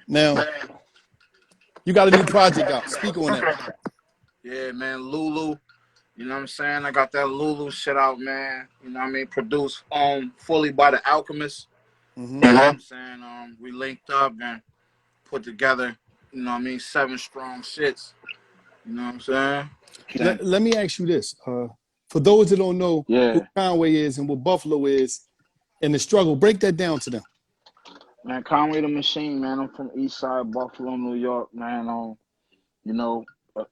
Now, you got a new project out. Speak on that. Yeah, man, Lulu. You know what I'm saying? I got that Lulu shit out, man. You know what I mean? Produced fully by the Alchemist. You know what I'm saying? We linked up and put together, you know what I mean, 7 strong shits. You know what I'm saying? Let me ask you this. For those that don't know who Yeah. Conway is and what Buffalo is and the struggle, break that down to them. Man, Conway the Machine, man. I'm from East Side Buffalo, New York, man. You know,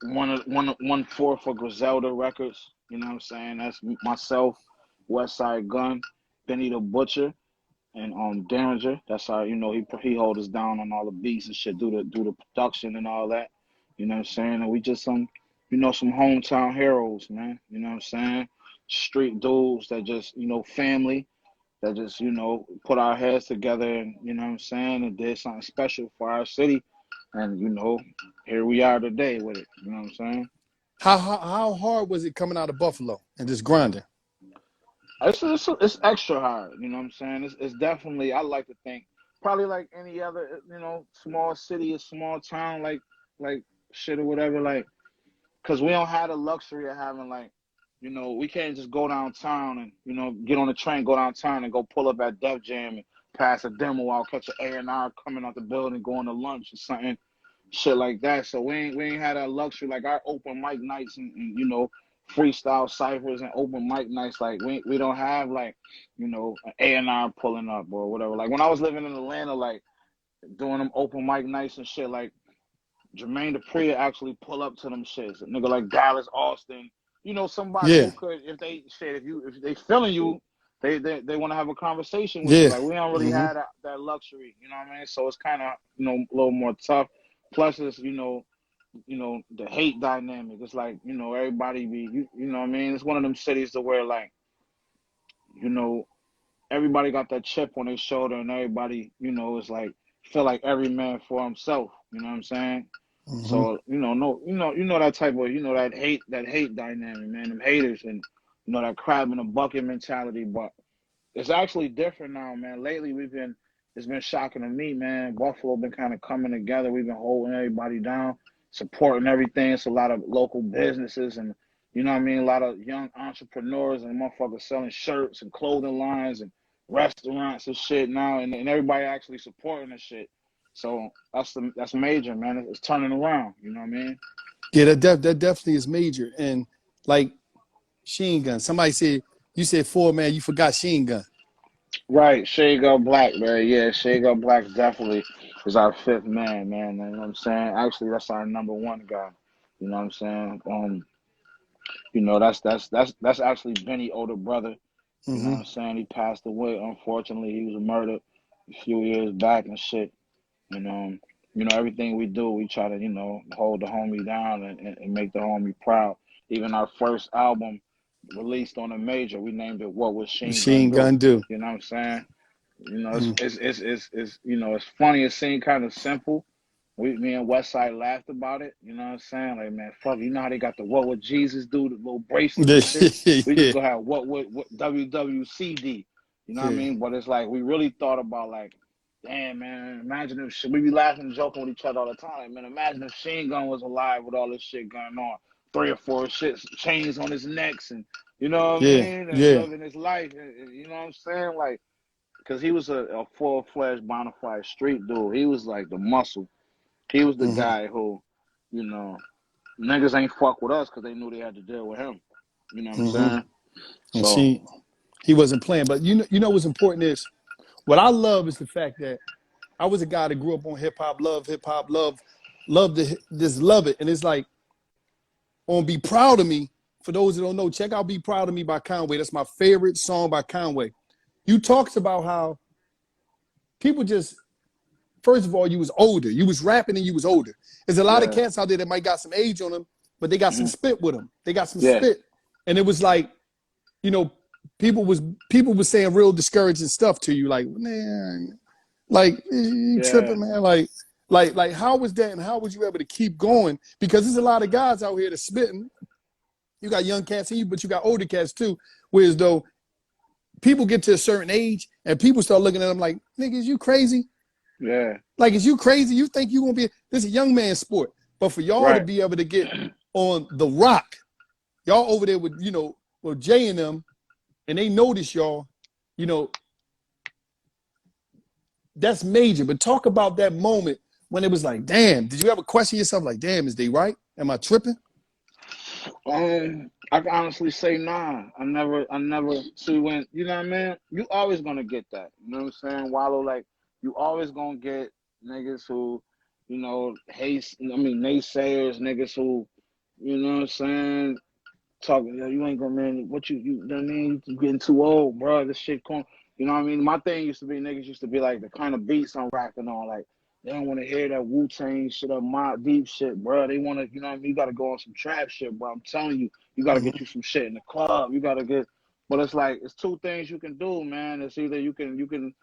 one four for Griselda Records. You know what I'm saying? That's myself, West Side Gun, Benny the Butcher, and Derringer. That's how he hold us down on all the beats and shit, do the production and all that. You know what I'm saying? And we just some hometown heroes, man. You know what I'm saying? Street dudes that just family that just put our heads together and you know what I'm saying and did something special for our city. And here we are today with it. You know what I'm saying? How hard was it coming out of Buffalo and just grinding? It's extra hard. You know what I'm saying? It's definitely. I like to think probably like any other small city or small town like shit or whatever like because we don't have the luxury of having like we can't just go downtown and get on the train, go downtown and go pull up at Def Jam and pass a demo out, catch an A&R coming out the building, going to lunch or something. Shit like that. So we ain't had that luxury. Like our open mic nights and freestyle ciphers and open mic nights. Like we don't have like an A&R pulling up or whatever. Like when I was living in Atlanta, like doing them open mic nights and shit, like Jermaine Dupri actually pull up to them shits. A nigga like Dallas Austin, somebody Yeah. who could if they feeling you. They want to have a conversation with you. Yeah. Like we don't really have that luxury, you know what I mean? So it's kind of a little more tough. Plus, it's the hate dynamic. It's like everybody be you know what I mean. It's one of them cities to where like everybody got that chip on their shoulder, and everybody is like feel like every man for himself. You know what I'm saying? So that type of that hate dynamic, man. Them haters and that crab in a bucket mentality, but it's actually different now, man. Lately, it's been shocking to me, man. Buffalo been kind of coming together. We've been holding everybody down, supporting everything. It's a lot of local businesses and, you know what I mean, a lot of young entrepreneurs and motherfuckers selling shirts and clothing lines and restaurants and shit now, and everybody actually supporting the shit. So that's major, man. It's turning around, you know what I mean? Yeah, that definitely is major. And like Sheen Gun, somebody said, you said 4 man, you forgot Sheen Gun. Right, Shago Black, man. Yeah, Shago Black definitely is our 5th man, man. You know what I'm saying? Actually, that's our #1 guy. You know what I'm saying? That's actually Benny's older brother. You know what I'm saying? He passed away. Unfortunately, he was murdered a few years back and shit. And everything we do, we try to hold the homie down and make the homie proud. Even our first album released on a major, we named it "What Was Sheen Gun Sheen Do?" Gun do. You know what I'm saying? It's funny. It seemed kind of simple. Me and Westside laughed about it. You know what I'm saying? Like, man, fuck, you know how they got the "What Would Jesus Do?" the little bracelets and shit. We just gonna have what WWCD. You know what I mean? But it's like we really thought about like, damn, man, imagine if shit. We be laughing and joking with each other all the time. Like, man, imagine if Sheen Gun was alive with all this shit going on, 3 or 4 chains on his necks, and you know what I mean, and living his life. And you know what I'm saying? Like, because he was a full-fledged bona fide street dude. He was like the muscle. He was the guy who, niggas ain't fuck with us because they knew they had to deal with him. You know what I'm saying? And So he wasn't playing. But you know what's important is, what I love is the fact that I was a guy that grew up on hip hop, love it. And it's like, on Be Proud of Me, for those that don't know, check out Be Proud of Me by Conway. That's my favorite song by Conway. You talked about how people just, first of all, you was older. You was rapping and you was older. There's a lot of cats out there that might got some age on them, but they got some spit with them. They got some spit. And it was like, people was saying real discouraging stuff to you, like, man, like, you tripping, man. Like, how was that, and how was you able to keep going? Because there's a lot of guys out here that's spitting. You got young cats in you, but you got older cats too. Whereas though people get to a certain age and people start looking at them like, niggas, you crazy? Yeah. Like, is you crazy? You think you gonna be this is a young man's sport. But for y'all to Right. be able to get on the rock, y'all over there with, you know, with Jay and them, and they notice y'all, you know, that's major. But talk about that moment when it was like, damn, did you ever question yourself like, damn, is they right? Am I tripping? I can honestly say nah. I never see when you know what I mean. You always gonna get that. You know what I'm saying? Wallo, like you always gonna get niggas who, you know, hate. I mean, naysayers, niggas who, you know what I'm saying, talking. Yo, you ain't gonna man. What you know what I mean? You getting too old, bro. This shit come. You know what I mean? My thing used to be niggas used to be like the kind of beats I'm rapping on, like. They don't want to hear that Wu-Tang shit or Mob Deep shit, bro. They want to, you know what I mean? You got to go on some trap shit, bro. I'm telling you, you got to get you some shit in the club. You got to get, but it's like, it's two things you can do, man. It's either you can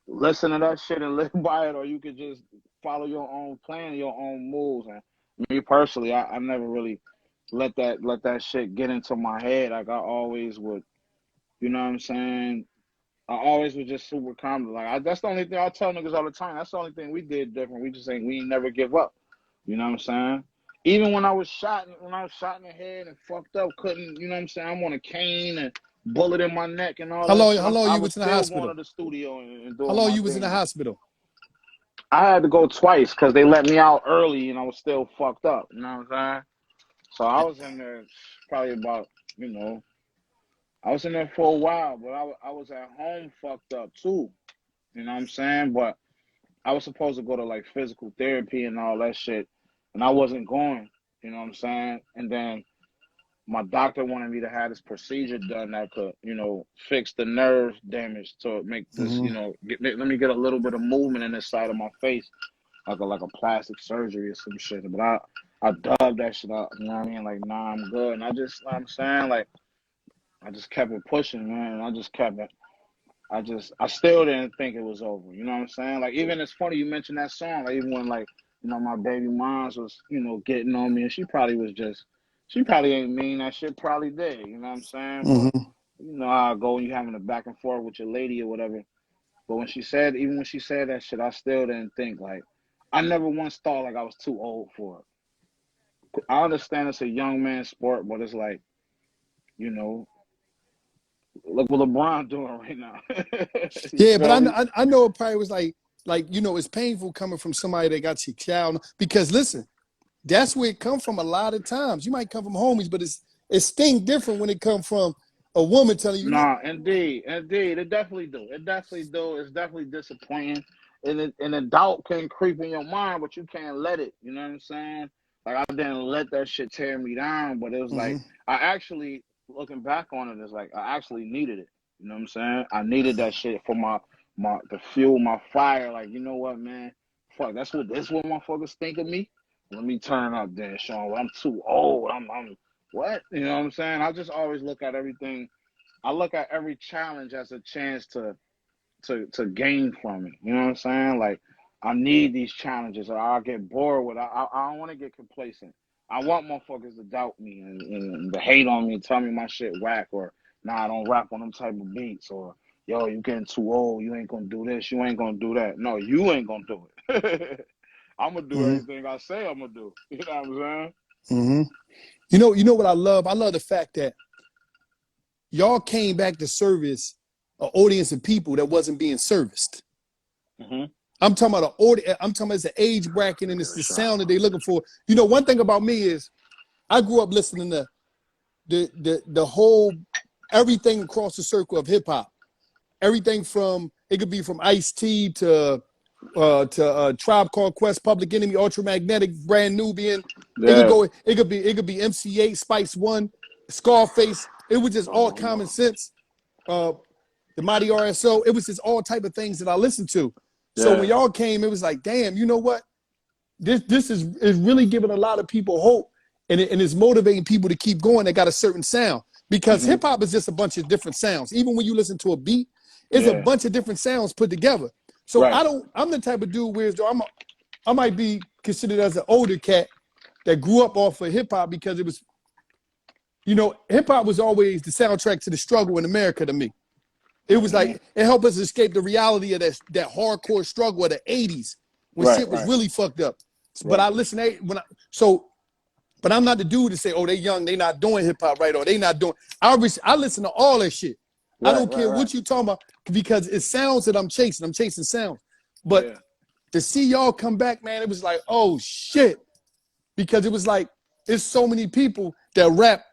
listen to that shit and live by it, or you can just follow your own plan, your own moves. And me personally, I never really let that shit get into my head. Like I always would, you know what I'm saying? I always was just super calm. Like that's the only thing I tell niggas all the time. That's the only thing we did different. We just ain't we ain't never give up. You know what I'm saying? Even when I was shot in the head and fucked up, couldn't, you know what I'm saying? I'm on a cane and bullet in my neck and all that shit. How long I you was was in the still going to hospital? the studio and How doing long my you was in the thing. hospital? I had to go twice because they let me out early and I was still fucked up. You know what I'm saying? So I was in there probably about, you know, I was in there for a while, but I was at home fucked up too. You know what I'm saying? But I was supposed to go to like physical therapy and all that shit, and I wasn't going. You know what I'm saying? And then my doctor wanted me to have this procedure done that could, you know, fix the nerve damage to make this, you know, let me get a little bit of movement in this side of my face, like a plastic surgery or some shit. But I dug that shit up. You know what I mean? Like, nah, I'm good. And I just, you know what I'm saying, like, I just kept it pushing, man. I just kept it. I still didn't think it was over. You know what I'm saying? Like, even it's funny you mentioned that song. Like, even when, like, you know, my baby moms was, you know, getting on me, and she probably ain't mean that shit, probably did. You know what I'm saying? But, Mm-hmm. you know how I go, you having a back and forth with your lady or whatever. But even when she said that shit, I still didn't think, like, I never once thought, like, I was too old for it. I understand it's a young man's sport, but it's like, you know, look what LeBron doing right now. You Yeah, but feel me? I know it probably was like you know it's painful coming from somebody that got your child because listen, that's where it come from a lot of times. You might come from homies, but it sting different when it come from a woman telling you, Nah, indeed, indeed, it definitely do. It definitely do. It's definitely disappointing, and a doubt can creep in your mind, but you can't let it. You know what I'm saying? Like I didn't let that shit tear me down, but it was like I actually looking back on it, it's like I actually needed it. You know what I'm saying? I needed that shit for my to fuel my fire. Like you know what, man? Fuck, that's what motherfuckers think of me. Let me turn up, then, Sean. I'm too old. I'm what? You know what I'm saying? I just always look at everything. I look at every challenge as a chance to gain from it. You know what I'm saying? Like I need these challenges, or I'll get bored with. I don't want to get complacent. I want motherfuckers to doubt me and to hate on me and tell me my shit whack, or nah, I don't rap on them type of beats, or yo, you getting too old. You ain't gonna do this. You ain't gonna do that. No, you ain't gonna do it. I'm gonna do mm-hmm, everything I say I'm gonna do. You know what I'm saying? mm-hmm. You know what I love? I love the fact that y'all came back to service an audience of people that wasn't being serviced. Mm-hmm. I'm talking about an audience. I'm talking about it's the age bracket and it's Give it a the shot. sound that they looking for. You know, one thing about me is I grew up listening to the whole everything across the circle of hip hop. Everything from it could be from Ice-T to Tribe Called Quest, Public Enemy, Ultramagnetic, Brand Nubian. It could Yeah. go. It could be MC8, Spice One, Scarface. It was just all common sense. Uh, the Mighty RSO. It was just all type of things that I listened to. So when Yeah. y'all came, it was like, damn, you know what? This is really giving a lot of people hope, and it's motivating people to keep going. That got a certain sound because Mm-hmm. hip hop is just a bunch of different sounds. Even when you listen to a beat, it's a Yeah. bunch of different sounds put together. So Right. I'm the type of dude where I might be considered as an older cat that grew up off of hip hop because it was, you know, hip hop was always the soundtrack to the struggle in America to me. It was like it helped us escape the reality of that hardcore struggle of the '80s when shit was really fucked up. But I listen but I'm not the dude to say, oh, they young, they not doing hip hop right, or they not doing. I listen to all that shit. I don't care what you talking about because it's sounds that I'm chasing. I'm chasing sounds. But to see y'all come back, man, it was like, oh shit, because it was like it's so many people that rap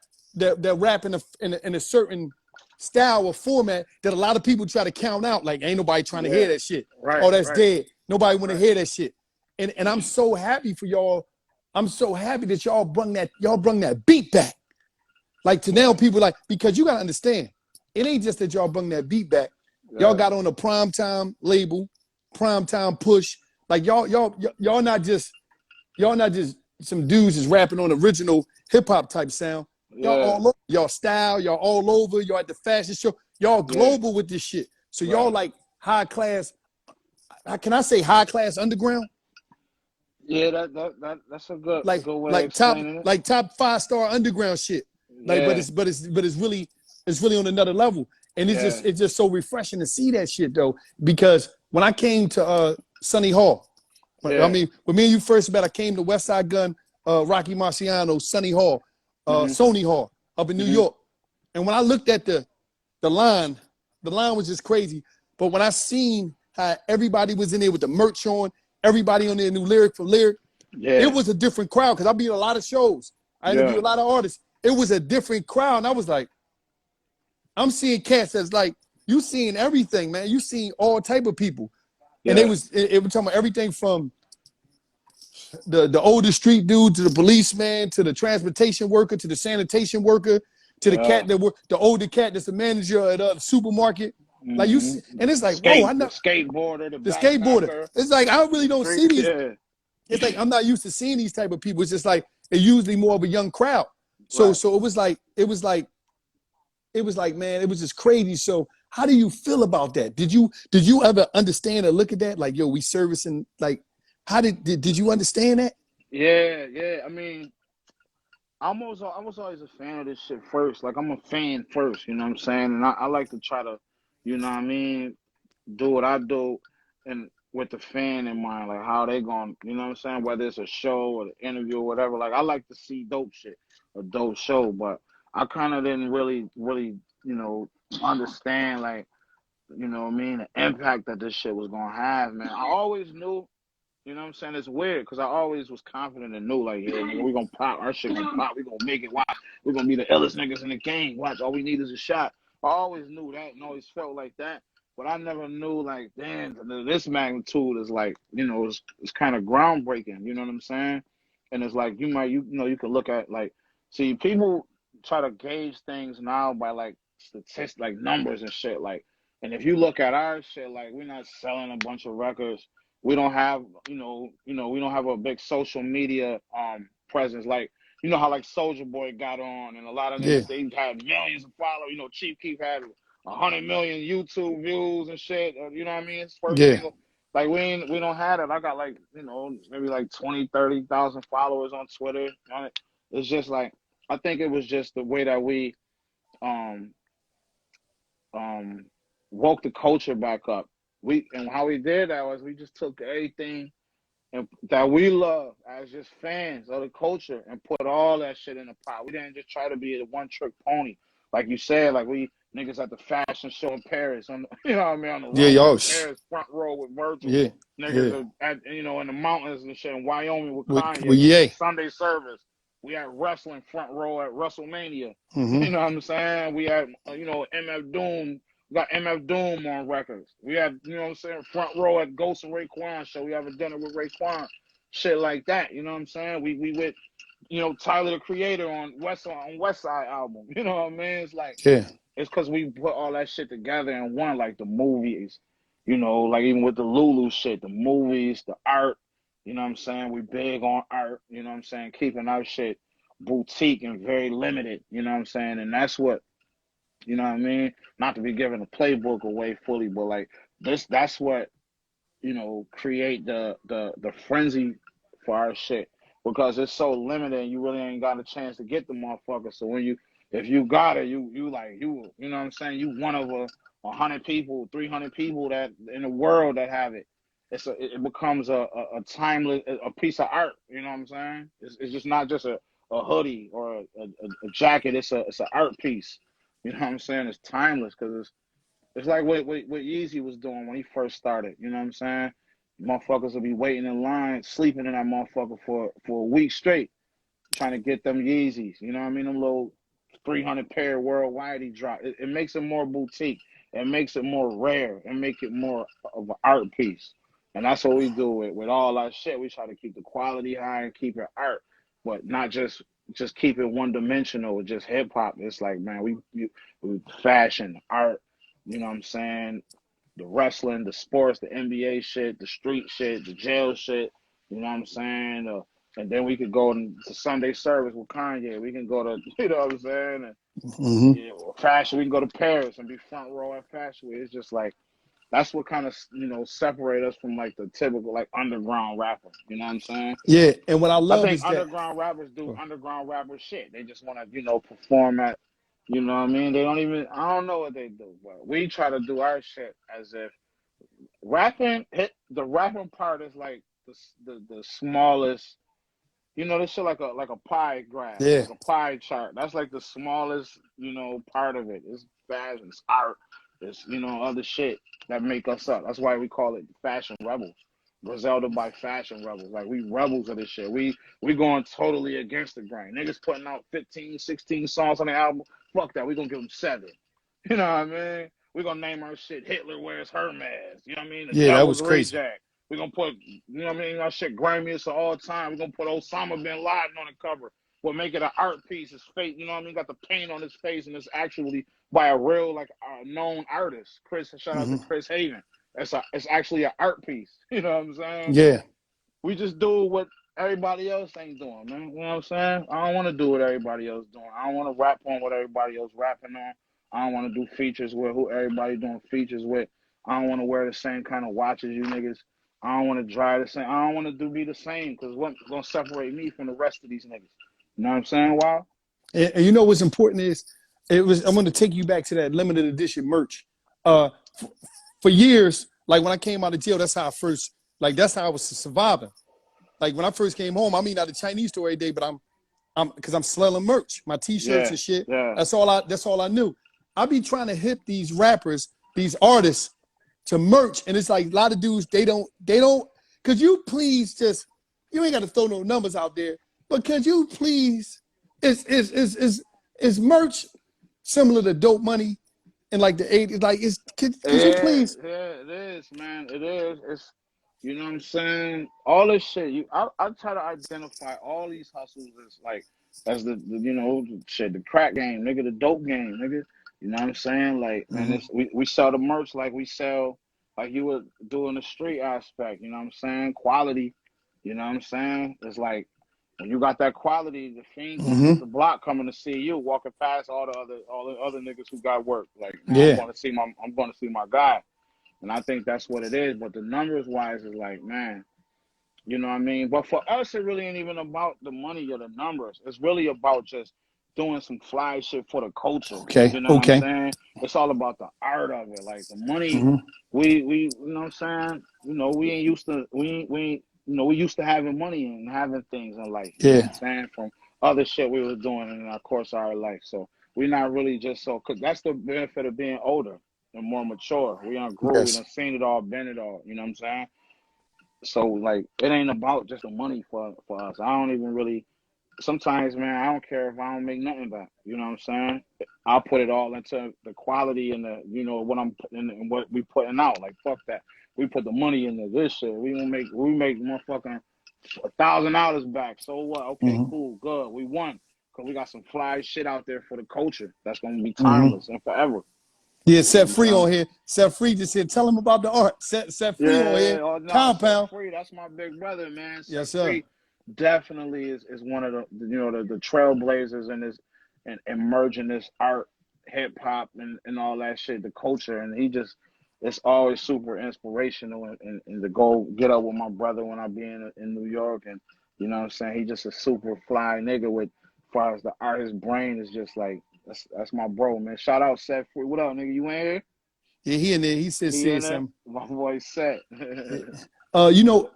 in a certain style or format that a lot of people try to count out. Like, ain't nobody trying to hear that shit. Oh, that's dead. Nobody want to hear that shit. And I'm so happy for y'all. I'm so happy that y'all brung that beat back. Like to now people like, because you gotta understand, it ain't just that y'all brung that beat back. Y'all got on a primetime label, primetime push. Like y'all not just some dudes just rapping on original hip hop type sound. Y'all all over y'all style, y'all all over, y'all at the fashion show, y'all global with this shit. So y'all like high class, can I say high class underground? Yeah, that's a good Like way of explaining it. Like top 5-star underground shit. Like, but it's really on another level. And it's just so refreshing to see that shit though. Because when I came to Sunny Hall, I mean, when me and you first met, I came to West Side Gun, Rocky Marciano, Sunny Hall, Sony Hall up in New York. And when I looked at the line was just crazy. But when I seen how everybody was in there with the merch on, everybody on there knew lyric for lyric, it was a different crowd because I be at a lot of shows. I interview a lot of artists. It was a different crowd. And I was like, I'm seeing cats that's like, you seeing everything, man. You seeing all type of people. And it was talking about everything from the older street dude to the policeman to the transportation worker to the sanitation worker to the cat the older cat that's the manager at the supermarket. Like you see, and it's like, whoa, I know the skateboarder. It's like I really don't see these. It's like I'm not used to seeing these type of people. It's just like it's usually more of a young crowd. So it was like, man, it was just crazy. So how do you feel about that? Did you ever understand or look at that? Like, yo, we servicing, like, how did you understand that? Yeah. I mean, I was always a fan of this shit first. Like, I'm a fan first, you know what I'm saying? And I like to try to, you know what I mean, do what I do and with the fan in mind, like how they going, you know what I'm saying? Whether it's a show or an interview or whatever. Like, I like to see dope shit, a dope show, but I kind of didn't really, you know, understand, like, you know what I mean, the impact that this shit was going to have, man. I always knew. You know what I'm saying? It's weird because I always was confident and knew, like, yeah, nigga, we gonna pop. Our shit gonna pop. We gonna make it. Watch. We gonna be the illest niggas in the game. Watch. All we need is a shot. I always knew that and always felt like that. But I never knew, like, damn, this magnitude is like, you know, it's kind of groundbreaking. You know what I'm saying? And it's like you know, you can look at, like, see, people try to gauge things now by like statistics, like numbers and shit. Like, and if you look at our shit, like, we're not selling a bunch of records. We don't have, we don't have a big social media presence. Like, you know how like Soulja Boy got on, and a lot of niggas they had millions of followers. You know, Chief Keef had 100 million YouTube views and shit. You know what I mean? His first single. Like, we don't have it. I got like, you know, maybe like 20, 30,000 followers on Twitter. It's just like, I think it was just the way that we woke the culture back up. And how we did that was we just took everything and that we love as just fans of the culture and put all that shit in the pot. We didn't just try to be a one trick pony, like you said. Like, we niggas at the fashion show in Paris, on the, you know what I mean, on the runway in Paris, front row with Virgil. Niggas are at, you know, in the mountains and shit in Wyoming with Kanye. Sunday service. We had wrestling front row at WrestleMania. You know what I'm saying? We had, you know, MF Doom. We got MF Doom on records. We had, you know what I'm saying, front row at Ghost and Raekwon show. We have a dinner with Raekwon. Shit like that. You know what I'm saying? We with, you know, Tyler the Creator on West Side album. You know what I mean? It's like, it's because we put all that shit together in one, like the movies, you know, like even with the Lulu shit, the movies, the art. You know what I'm saying? We big on art, you know what I'm saying? Keeping our shit boutique and very limited, you know what I'm saying? And that's what, you know what I mean? Not to be giving the playbook away fully, but like that's what, you know, create the frenzy for our shit. Because it's so limited and you really ain't got a chance to get the motherfucker. So if you got it, you know what I'm saying? You one of 100 people, 300 people that in the world that have it. It becomes a timeless a piece of art. You know what I'm saying? It's just not just a hoodie or a jacket. It's an art piece. You know what I'm saying? It's timeless because it's like what Yeezy was doing when he first started. You know what I'm saying? Motherfuckers will be waiting in line, sleeping in that motherfucker for a week straight, trying to get them Yeezys. You know what I mean? Them little 300 pair worldwide he dropped. It makes it more boutique. It makes it more rare and make it more of an art piece. And that's what we do with all our shit. We try to keep the quality high and keep it art, but not just keep it one dimensional with just hip hop. It's like, man, we fashion, art, you know what I'm saying? The wrestling, the sports, the NBA shit, the street shit, the jail shit, you know what I'm saying? And then we could go to Sunday service with Kanye. We can go to, you know what I'm saying? And yeah, fashion. We can go to Paris and be front row at Fashion Week. It's just like that's what kind of separate us from like the typical like underground rapper. You know what I'm saying? Yeah, and what I I love think is that. underground rappers do underground rapper shit. They just want to perform at. You know what I mean? They don't even. I don't know what they do, but we try to do our shit as if rapping. The rapping part is like the smallest. This shit like a pie graph, Yeah. like a pie chart. That's like the smallest, part of it. It's fashion, it's art, it's other shit that make us up. That's why we call it fashion rebels. Griselda by fashion rebels. Like we rebels of this shit. We going totally against the grain. Niggas putting out 15, 16 songs on the album. Fuck that. We gonna give them 7. You know what I mean? We gonna name our shit Hitler Wears Hermes. You know what I mean? The Yeah, that Devil's was crazy. Reject. We're gonna put, what I mean, our shit grimiest of all time. We're gonna put Osama bin Laden on the cover. We'll make it an art piece. His face, you know what I mean? Got the paint on his face, and it's actually by a real, like, known artist. Shout out to Chris Haven. It's actually an art piece. You know what I'm saying? Yeah. We just do what everybody else ain't doing, man. You know what I'm saying? I don't want to do what everybody else doing. I don't want to rap on what everybody else rapping on. I don't want to do features with who everybody doing features with. I don't want to wear the same kind of watches you niggas. I don't want to drive the same. I don't want to be the same because what's gonna separate me from the rest of these niggas? You know what I'm saying? Wow. And you know what's important is I'm going to take you back to that limited edition merch. Uh, for years, like when I came out of jail, that's how I was surviving. Like when I first came home, I mean, at the Chinese store every day, but because I'm selling merch, my T-shirts Yeah, and shit. yeah. That's all I knew. I be trying to hit these rappers, these artists, to merch, and it's like a lot of dudes they don't. Could you please you ain't got to throw no numbers out there, but could you please? Is merch similar to Dope Money in like the 80s? Like, could you Yeah, please? yeah, it is, man. It is. It's, you know what I'm saying? All this shit. I try to identify all these hustles as like, as the shit, the crack game, nigga, the dope game, nigga. You know what I'm saying? Like, man, we sell the merch like we sell, like you would do in the street aspect. You know what I'm saying? Quality. You know what I'm saying? It's like, when you got that quality, the fiend gonna hit the block coming to see you, walking past all the other niggas who got work. Like, man, Yeah. I'm going to see my guy, and I think that's what it is. But the numbers wise is like, man, you know what I mean. But for us, it really ain't even about the money or the numbers. It's really about just doing some fly shit for the culture. Okay. You know what I'm Okay. saying? It's all about the art of it. Like the money, we you know what I'm saying? We ain't used to we ain't we used to having money and having things in life. You know what Yeah. I'm saying? From other shit we was doing in our course of our life. So we're not really just cause that's the benefit of being older and more mature. We done grew, we Yes. done seen it all, been it all. You know what I'm saying? So like it ain't about just the money for us. I don't even really sometimes, man, I don't care if I don't make nothing back. You know what I'm saying? I'll put it all into the quality and the what I'm putting and what we putting out. Like fuck that. We put the money into this shit. We make motherfucking $1,000 back. So what? Okay, cool, good. We won. Cause we got some fly shit out there for the culture that's gonna be timeless and forever. Yeah. You know what Set I'm free saying? on here. Set free just here. Tell them about the art. Set free on Yeah, here. oh no, Set Compound. Free, that's my big brother, man. Set Yes, sir. Free definitely is one of the trailblazers in this and merging this art, hip hop and all that shit, the culture. And it's always super inspirational and to go get up with my brother when I be in New York and you know what I'm saying? He just a super fly nigga with as far as the art, his brain is just like that's my bro, man. Shout out Set Free. What up, nigga? You in here? Yeah, he in there. He said He said in it. something. My boy set. You know,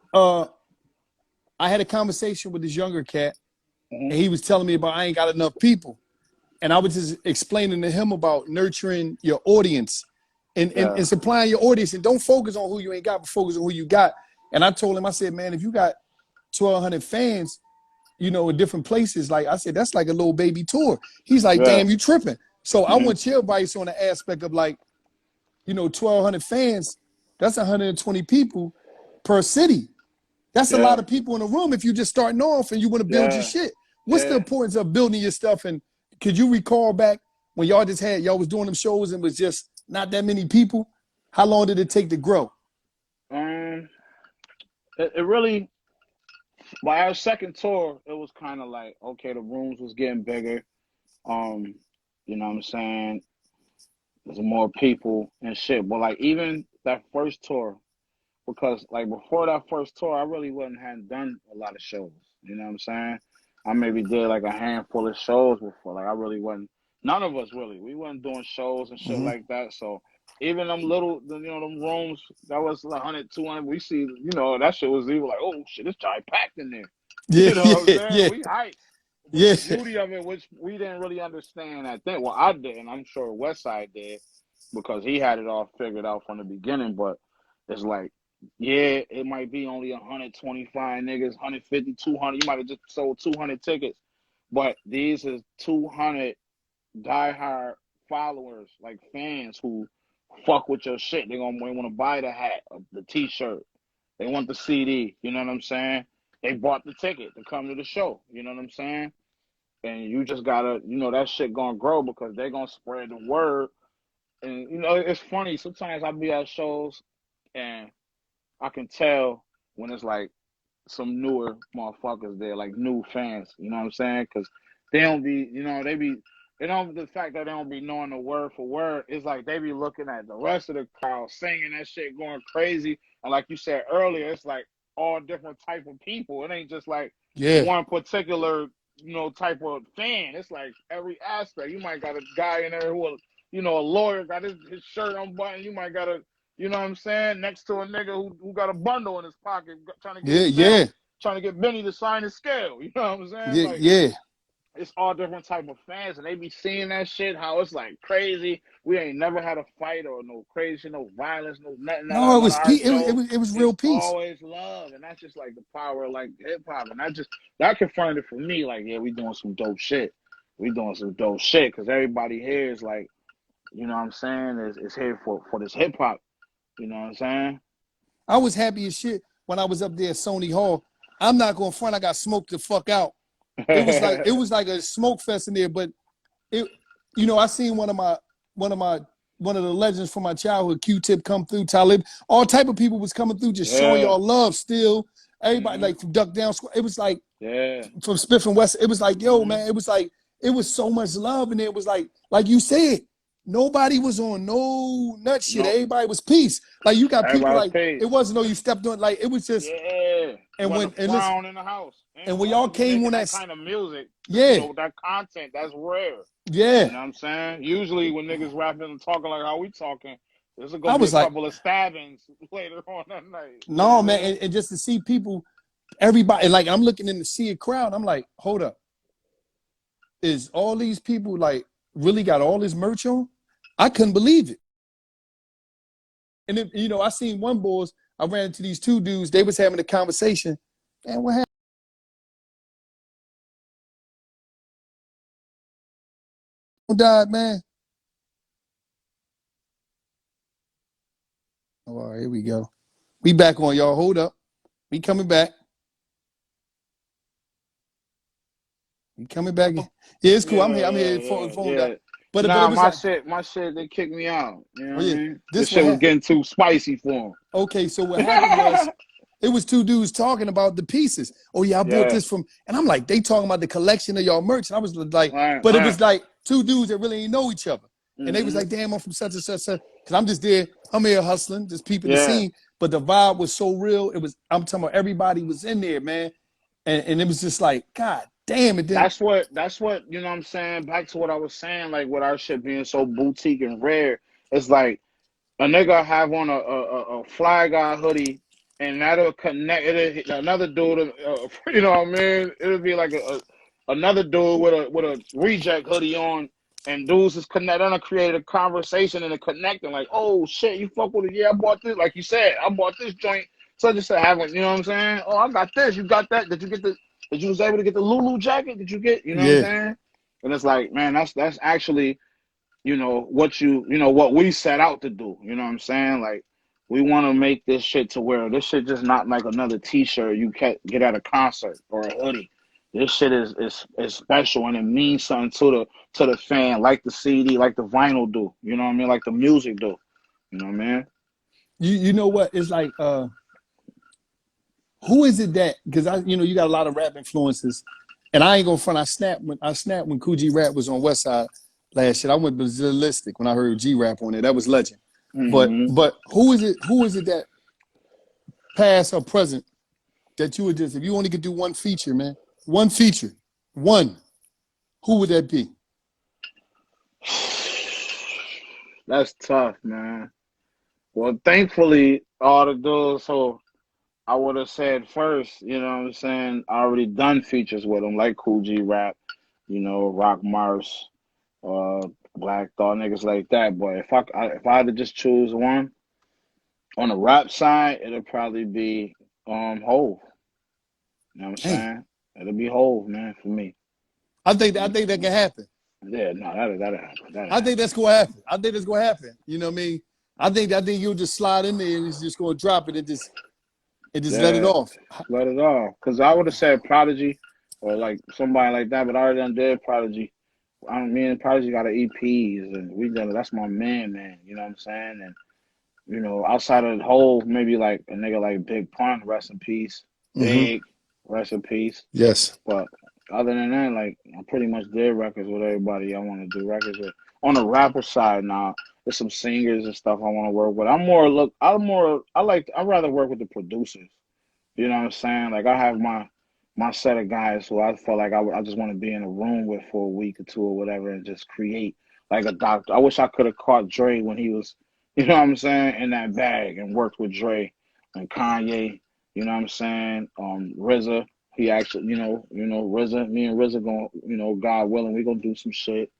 I had a conversation with this younger cat, and he was telling me about I ain't got enough people. And I was just explaining to him about nurturing your audience and supplying your audience. And don't focus on who you ain't got, but focus on who you got. And I told him, I said, man, if you got 1,200 fans, you know, in different places, like I said, that's like a little baby tour. He's like, damn, you tripping. So I want your advice on the aspect of like, you know, 1,200 fans, that's 120 people per city. That's a lot of people in a room if you're just starting off and you want to build your shit. What's the importance of building your stuff? And could you recall back when y'all was doing them shows and was just not that many people? How long did it take to grow? It really, by our second tour, it was kind of like, okay, the rooms was getting bigger. You know what I'm saying? There's more people and shit. But like even that first tour, because like before that first tour, I really hadn't done a lot of shows. You know what I'm saying? I maybe did like a handful of shows before. Like I really wasn't. None of us really. We wasn't doing shows and shit like that. So even them little, you know, them rooms that was like 100, 200. We see, you know, that shit was even like, oh shit, it's giant packed in there. Yeah, You know what I'm saying? We hyped. But yeah. the beauty of it, which we didn't really understand at that. Well, I didn't. I'm sure Westside did because he had it all figured out from the beginning. But it's like, yeah, it might be only 125 niggas, 150, 200. You might have just sold 200 tickets. But these is 200 diehard followers, like fans who fuck with your shit. They want to buy the hat, the T-shirt. They want the CD. You know what I'm saying? They bought the ticket to come to the show. You know what I'm saying? And you just gotta, you know, that shit gonna grow because they're gonna spread the word. And you know, it's funny. Sometimes I be at shows and I can tell when it's like some newer motherfuckers there, like new fans. You know what I'm saying? Because they don't be, you know, they don't, the fact that they don't be knowing the word for word, it's like they be looking at the rest of the crowd singing that shit, going crazy. And like you said earlier, it's like all different type of people. It ain't just like one particular, you know, type of fan. It's like every aspect. You might got a guy in there who, you know, a lawyer got his shirt unbuttoned. You might got a, you know what I'm saying, next to a nigga who got a bundle in his pocket trying to get trying to get Benny to sign his scale. You know what I'm saying? Like, it's all different type of fans, and they be seeing that shit, how it's like crazy. We ain't never had a fight or no crazy, no violence, no nothing at No, it one of was our peace. shows. It was real It's peace. always love, and that's just like the power of like hip hop, and that confirmed it for me. Like, yeah, we doing some dope shit. We doing some dope shit because everybody here is like, you know what I'm saying, is here for this hip hop. You know what I'm saying? I was happy as shit when I was up there at Sony Hall. I'm not going front. I got smoked the fuck out. It was like a smoke fest in there. But it, you know, I seen one of the legends from my childhood, Q-Tip, come through. Talib, all type of people was coming through, just showing y'all love. Still, everybody like from Duck Down Squad. It was like from Spiff and West. It was like, yo, man. It was like it was so much love, and it was like you said. Nobody was on no nut shit. Nope. Everybody was peace. Like you got Everybody people like paid. it wasn't no you stepped on, like it was just And when and listen, frown in the house. and when y'all came on that that kind of music, yeah, you know, that content, that's rare. yeah. You know what I'm saying? Usually when niggas rapping and talking like how we talking, there's I gonna be a was like, couple of stabbings later on that night. You know no, what I'm man, and just to see people, everybody, like I'm looking in to see a crowd, I'm like, hold up. Is all these people like really got all this merch on? I couldn't believe it. And then, you know, I seen one boys, I ran into these two dudes, they was having a conversation. Man, what happened? Died, man. Oh, all right, here we go. We back on, y'all. Hold up. We coming back. We coming back. Yeah, it's cool. I'm here. Phone down. But it was my like, shit, they kicked me out. You know oh what yeah, I mean? this This what shit was happened. getting too spicy for him. Okay, so what happened was it was two dudes talking about the pieces. Oh yeah, I bought this from, and I'm like, they talking about the collection of y'all merch. And I was like, but it was like two dudes that really didn't know each other. And they was like, damn, I'm from such and such, such. Cause I'm just there, I'm here hustling, just peeping the scene. But the vibe was so real. It was, I'm talking about everybody was in there, man. And it was just like, God damn it. That's what, you know what I'm saying? Back to what I was saying, like with our shit being so boutique and rare, it's like a nigga have on a Fly Guy hoodie, and that'll connect another dude. You know what I mean? It'll be like another dude with a reject hoodie on, and dudes is connecting. I create a conversation and a connecting. Like, oh shit, you fuck with it? Yeah, I bought this. Like you said, I bought this joint. So just having, you know what I'm saying? Oh, I got this. You got that? Did you get the? Did you was able to get the Lulu jacket? Did you get? You know what I'm Yeah. saying? And it's like, man, that's actually, what we set out to do. You know what I'm saying? Like, we want to make this shit to where this shit just not like another T-shirt you get at a concert or a hoodie. This shit is special, and it means something to the fan, like the CD, like the vinyl do. You know what I mean? Like the music do. You know what I mean? You know what? It's like who is it that, because you got a lot of rap influences, and I ain't gonna front. I snapped when Cool G Rap was on West Side last year. I went ballistic when I heard G Rap on it. That was legend. But Mm-hmm. who is it that past or present that you would just, if you only could do one feature, man, one feature, who would that be? That's tough, man. Well, thankfully, all the dudes who I would have said first, you know what I'm saying, I already done features with them, like Cool G Rap, Rock Mars, Black Thought, niggas like that. But if I had to just choose one on the rap side, it'll probably be Hove. You know what I'm Damn. saying? It'll be Hove, man, for me. I think that can happen. Yeah, no, that'll happen. That'll I think happen. that's gonna happen. I think that's gonna happen. You know what I mean? I think you'll just slide in there and it's just gonna drop it and just let it Yeah, off. let it off. Because I would have said Prodigy or like somebody like that, but I already done did Prodigy. Me and Prodigy got an EPs, and we done. That's my man. You know what I'm saying? And outside of the whole, maybe like a nigga like Big Pun, rest in peace. Mm-hmm. Big, rest in peace. Yes. But other than that, like I pretty much did records with everybody I want to do records with. On the rapper side now, there's some singers and stuff I want to work with. I'd rather work with the producers. You know what I'm saying? Like I have my set of guys who I feel like I just want to be in a room with for a week or two or whatever and just create like a doctor. I wish I could have caught Dre when he was, you know what I'm saying, in that bag and worked with Dre and Kanye. You know what I'm saying? RZA, he actually, RZA, me and RZA going, God willing, we gonna do some shit.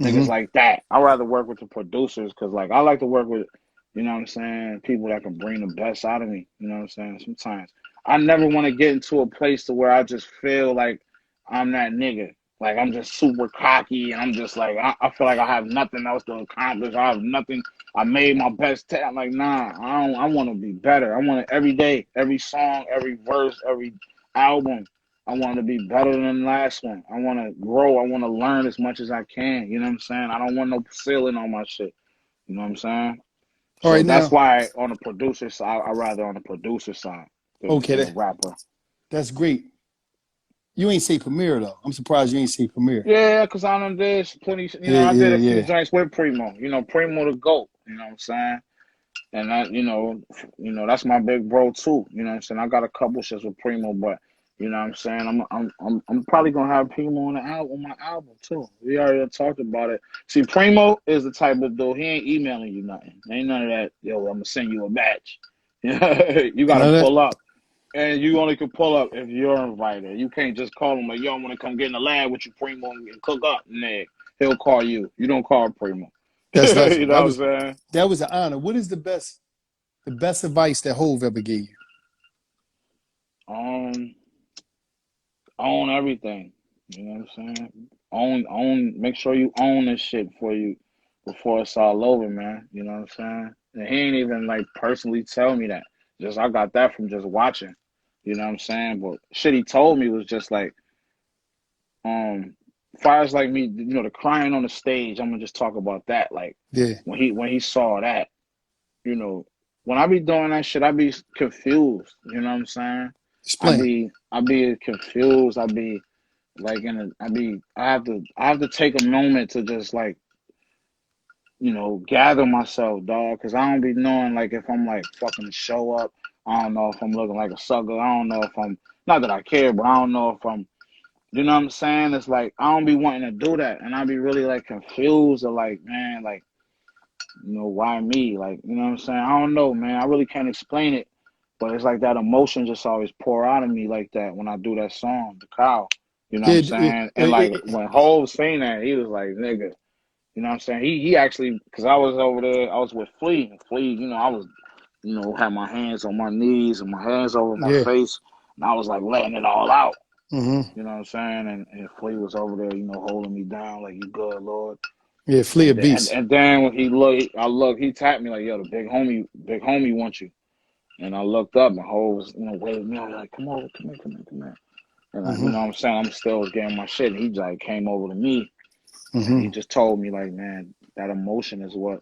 Niggas Mm-hmm. like that. I'd rather work with the producers because, like, I like to work with, you know what I'm saying, people that can bring the best out of me. You know what I'm saying? Sometimes I never want to get into a place to where I just feel like I'm that nigga. Like, I'm just super cocky and I'm just like, I feel like I have nothing else to accomplish. I have nothing. I made my best. I'm like, nah, I want to be better. I want it every day, every song, every verse, every album. I want to be better than the last one. I want to grow. I want to learn as much as I can. You know what I'm saying? I don't want no ceiling on my shit. You know what I'm saying? All So right, that's now. why on the producer side, I rather on the producer side Okay, than the rapper. that's great. You ain't say Premier though. I'm surprised you ain't say Premier. Yeah, because I done did plenty. Yeah, I did yeah, a few yeah. joints with Primo. Primo the GOAT. You know what I'm saying? And that, that's my big bro too. You know what I'm saying? I got a couple shits with Primo, but you know what I'm saying? I'm probably gonna have Primo on my album too. We already talked about it. See, Primo is the type of dude, he ain't emailing you nothing. Ain't none of that, yo, I'm gonna send you a batch. You gotta None of that. pull up. And you only can pull up if you're invited. You can't just call him like, yo, I wanna come get in the lab with you, Primo, and cook up. Nah. He'll call you. You don't call Primo. That's You legend. know what I'm saying? That was an honor. What is the best advice that Hove ever gave you? Um Own everything. You know what I'm saying? Make sure you own this shit before it's all over, man. You know what I'm saying? And he ain't even like personally tell me that. Just I got that from just watching. You know what I'm saying? But shit he told me was just like, fires like me, the crying on the stage, I'm gonna just talk about that. Like Yeah. when he saw that, you know, when I be doing that shit, I be confused. You know what I'm saying? Explain. I be confused. I be like I have to take a moment to just like, gather myself, dog, because I don't be knowing like if I'm like fucking show up. I don't know if I'm looking like a sucker. I don't know if I'm not that I care, but I don't know if I'm, you know what I'm saying? It's like I don't be wanting to do that, and I be really like confused or like, man, like why me? Like, you know what I'm saying? I don't know, man. I really can't explain it, but it's like that emotion just always pour out of me like that when I do that song, The Cow. You know what I'm saying? And like when Hov seen that, he was like, nigga, you know what I'm saying? He actually, because I was over there, I was with Flea. And Flea, I was, had my hands on my knees and my hands over my face, and I was like letting it all out. Mm-hmm. You know what I'm saying? And Flea was over there, holding me down like, you good, Lord. Yeah, Flea a beast. And then when he tapped me like, yo, the big homie wants you. And I looked up and Hov was, waving me. I was like, come over, come here. And like, you know what I'm saying? I'm still getting my shit. And he like came over to me and he just told me like, man, that emotion is what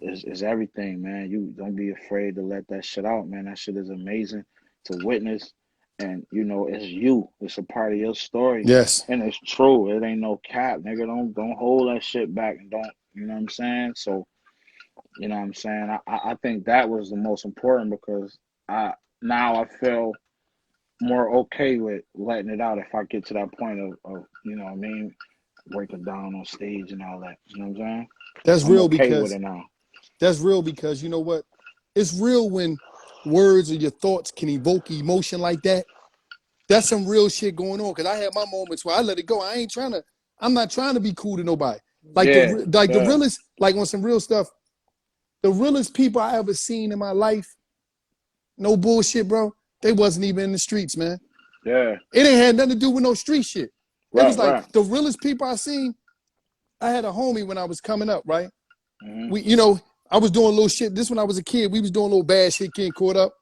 is everything, man. You don't be afraid to let that shit out, man. That shit is amazing to witness. And it's you. It's a part of your story. Yes. And it's true. It ain't no cap, nigga. Don't hold that shit back and don't, you know what I'm saying? So, you know what I'm saying? I think that was the most important because now I feel more okay with letting it out if I get to that point of you know what I mean, breaking down on stage and all that. You know what I'm saying? That's I'm real okay with because it now. that's real because you know what? It's real when words or your thoughts can evoke emotion like that. That's some real shit going on. Cause I had my moments where I let it go. I'm not trying to be cool to nobody. Like the realest, like on some real stuff, the realest people I ever seen in my life, no bullshit, bro. They wasn't even in the streets, man. Yeah. It ain't had nothing to do with no street shit. It was like Right. the realest people I seen. I had a homie when I was coming up, right? Mm-hmm. I was doing a little shit. This when I was a kid, we was doing a little bad shit, getting caught up.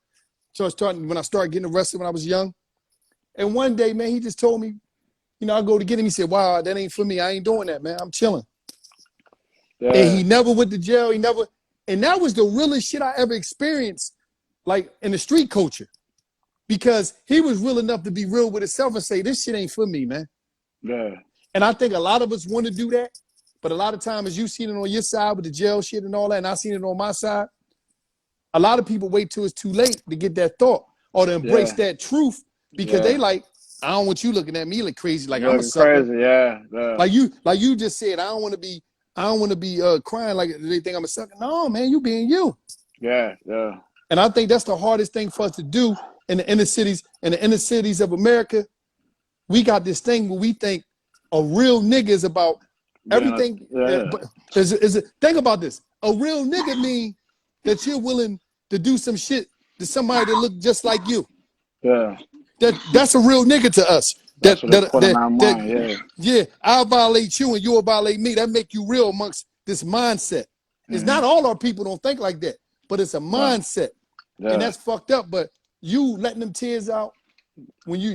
So when I started getting arrested when I was young. And one day, man, he just told me, I go to get him. He said, wow, that ain't for me. I ain't doing that, man. I'm chilling. Yeah. And he never went to jail. And that was the realest shit I ever experienced, like in the street culture. Because he was real enough to be real with himself and say, this shit ain't for me, man. Yeah. And I think a lot of us want to do that. But a lot of times you seen it on your side with the jail shit and all that, and I seen it on my side. A lot of people wait till it's too late to get that thought or to embrace that truth because they like, I don't want you looking at me like crazy, like You're I'm a looking sucker. crazy, yeah. Like you just said, I don't want to be crying like they think I'm a sucker. No, man, you being you. Yeah. And I think that's the hardest thing for us to do in the inner cities of America. We got this thing where we think a real nigga is about everything. But think about this. A real nigga mean that you're willing to do some shit to somebody that look just like you. Yeah. That's a real nigga to us. That's what they put in our mind, Yeah, I'll violate you and you'll violate me. That make you real amongst this mindset. It's not all our people don't think like that, but it's a mindset. Yeah. And that's fucked up. But you letting them tears out when you